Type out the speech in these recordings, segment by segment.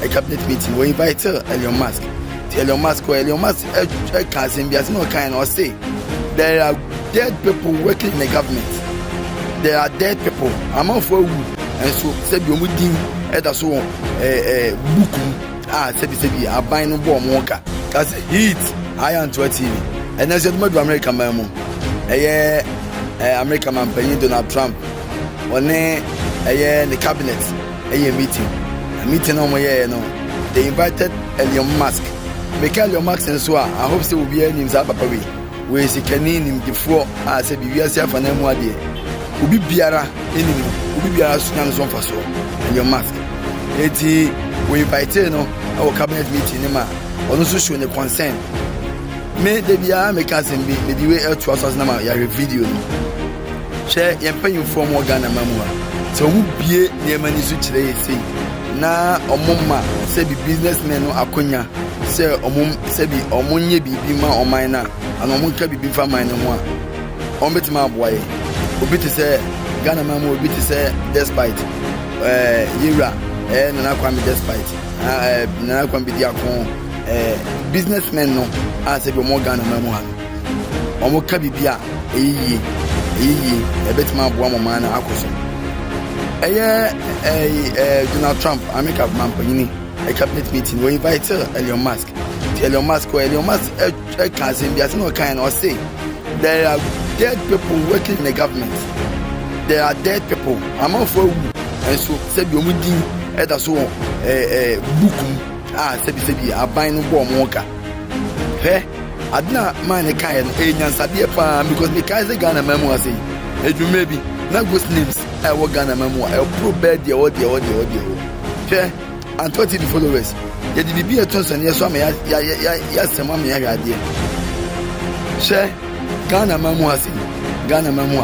a cabinet meeting. We invite Elon Musk. Elon Musk can no kind or say there are dead people working in the government. There are dead people. I'm all for you. And so said you would deem at a so book sebi a buying bomb walker. Cause heat I ANTOA TV. And as you know American man, American man paying Donald Trump. One the cabinet a meeting on my no. They invited Elon Musk. Elon Musk and so I hope they will be in Papa we see canine him before I said we are self and then one day. Ubi biara enemy ubi biara sunan so faso Elon Musk. We invited no our cabinet meeting ma ono so show ne concern. Me de bia me can be me the way L2000 na ma ya video no. Share yempanyin from Ghana mamu. So who bie niema ni so kire say na omomma say be businessmen no akonya say say be omonye bibi ma oman na ana omonka bibi fa man no a ombetima aboye obi te say Ghana mamu obi te say despite yira nana kwame despite nana kwame dia kon businessmen no say be mo Ghana mamu ha omonka bibi a eyi ebetima aboa mo man na akoso Donald Trump, America man a cabinet meeting. We invite Elon Musk. Elon Musk can no kind or say there are dead people working in the government. There are dead people. I'm all for you. And so said you would at a so book sebi a buying bomb walker. Hey, I didn't mind a kind and Sadia because the Kaiser Ghana memo say it maybe not good names. I work Ghana memo. I'll prove bad the audio. Okay, and 20 followers. Yet the be a toss and yes, yes, some mammy idea. Share Ghana memo. Ghana memo.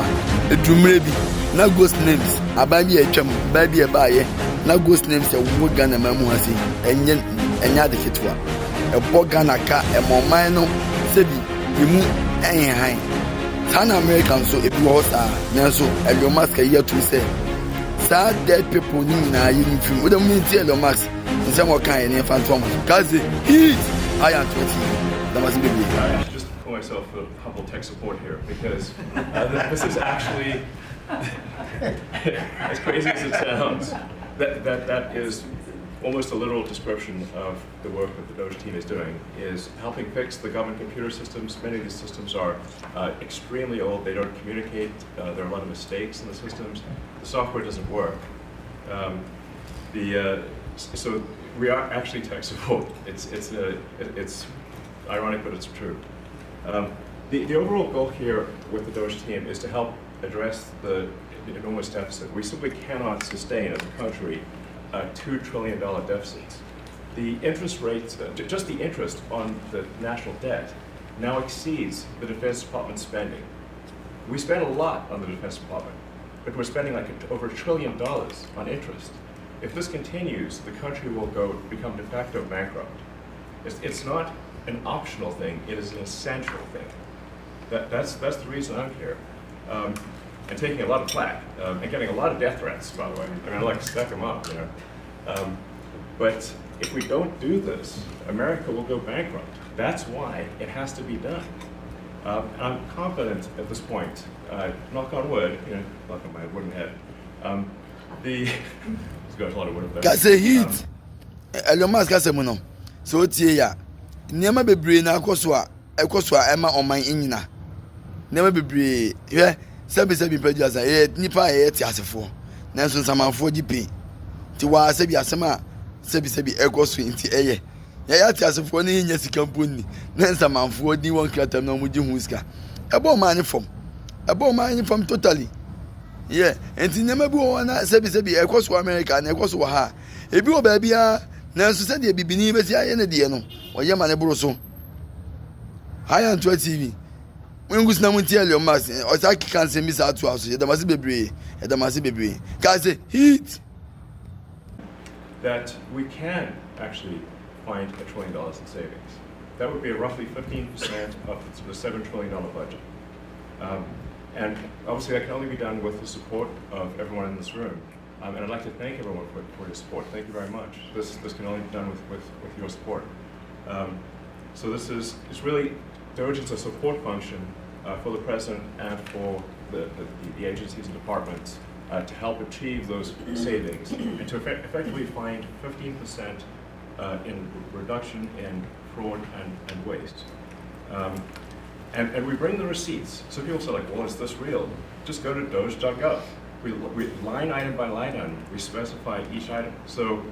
A dream maybe not ghost names. A baby a chum, baby a buyer. Not ghost names that work Ghana memo. And yet another kit one. A bog Ghana car, a more minor, said you move any high. San American so if you also Nanso Elon Musk here to say sad dead people na yin film we don't mean Elon Musk in some kind of phantom cause heat I am 20 that must be I should just call myself a humble tech support here because this is actually as crazy as it sounds that is almost a literal description of the work that the Doge team is doing, is helping fix the government computer systems. Many of these systems are extremely old. They don't communicate. There are a lot of mistakes in the systems. The software doesn't work. So we are actually tech support. It's ironic, but it's true. The overall goal here with the Doge team is to help address the enormous deficit. We simply cannot sustain as a country $2 trillion deficits. The interest rates, just the interest on the national debt, now exceeds the Defense Department spending. We spend a lot on the Defense Department, but we're spending like over $1 trillion on interest. If this continues, the country will become de facto bankrupt. It's not an optional thing; it is an essential thing. That's the reason I'm here. And taking a lot of flack, and getting a lot of death threats, by the way. I mean, I like to stack them up, you know. But if we don't do this, America will go bankrupt. That's why it has to be done. I'm confident at this point, knock on wood, you know, knock on my wooden head. It's got a lot of wood up there. That's a hit. Elon Musk has a mono. So it's here. Never be brain, I cost Emma on my inina. Never be brave. Yeah. Sebi produce nipa ti asefo nanso samanfo GP ti wa sebi asema sebi ekoso nti ya ti asefo ne nya sika mponi na samanfo di won kratam na mu ji hu sika ebo man from totally yeah enti nyama bi wo na sebi ekoso America na ekoso wa ha ebi wo ba bia nanso se de bibini be ti aye ne de no oye ma ne buru so ANTOA TV when you na munti Elon Musk o sa ki kan se mi sa to aso e da masi bebre ka say heat that we can actually find $1 trillion in savings. That would be roughly 15% of the $7 trillion budget. And obviously that can only be done with the support of everyone in this room. And I'd like to thank everyone for your support. Thank you very much. This can only be done with your support. So it's really, Doge is a support function for the president and for the agencies and departments to help achieve those savings and to effectively find 15% in reduction in fraud and waste. And we bring the receipts. So people say like, well, is this real? Just go to doge.gov. We line item by line item, we specify each item. So,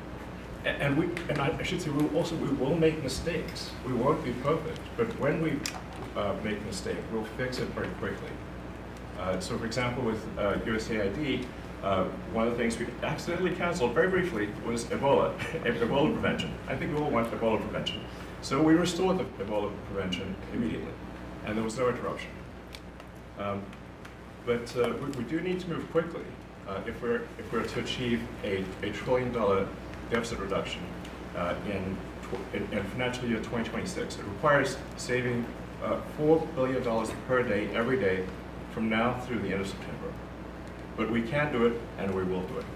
and I should say, we will make mistakes. We won't be perfect, but when we make a mistake, we'll fix it very quickly. So for example, with USAID, one of the things we accidentally canceled very briefly was Ebola, Ebola prevention. I think we all want Ebola prevention. So we restored the Ebola prevention immediately, and there was no interruption. But we do need to move quickly if we're to achieve a $1 trillion deficit reduction in financial year 2026. It requires saving $4 billion per day, every day, from now through the end of September. But we can do it, and we will do it.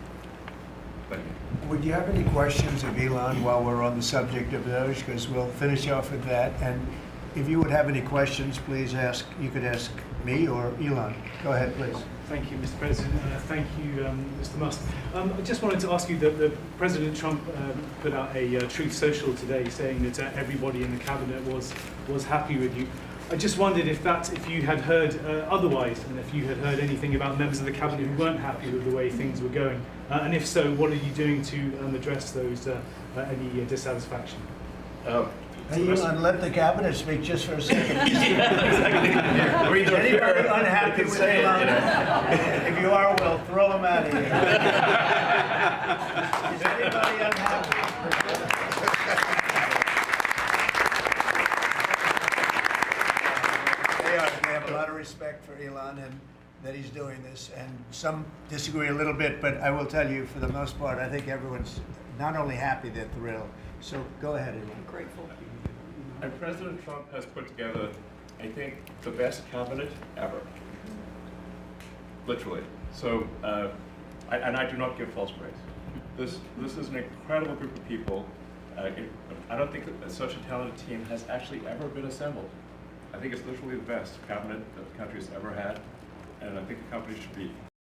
Thank you. Would you have any questions of Elon while we're on the subject of those? Because we'll finish off with that. And if you would have any questions, please ask. You could ask me or Elon. Go ahead, please. Thank you, Mr. President. Thank you, Mr. Musk. I just wanted to ask you that President Trump put out a Truth Social today saying that everybody in the cabinet was happy with you. I just wondered if you had heard otherwise, and if you had heard anything about members of the cabinet who weren't happy with the way things were going, and if so, what are you doing to address those any dissatisfaction? Hey, Elon, let the cabinet speak just for a second. Is Anybody unhappy with Elon? If you are, we'll throw him out of here. Is anybody unhappy? They have a lot of respect for Elon and that he's doing this, and some disagree a little bit, but I will tell you, for the most part, I think everyone's not only happy, they're thrilled. So go ahead, Elon. I'm grateful. And President Trump has put together, I think, the best cabinet ever. Literally. So, and I do not give false praise. This is an incredible group of people. I don't think that such a talented team has actually ever been assembled. I think it's literally the best cabinet that the country has ever had, and I think the company should be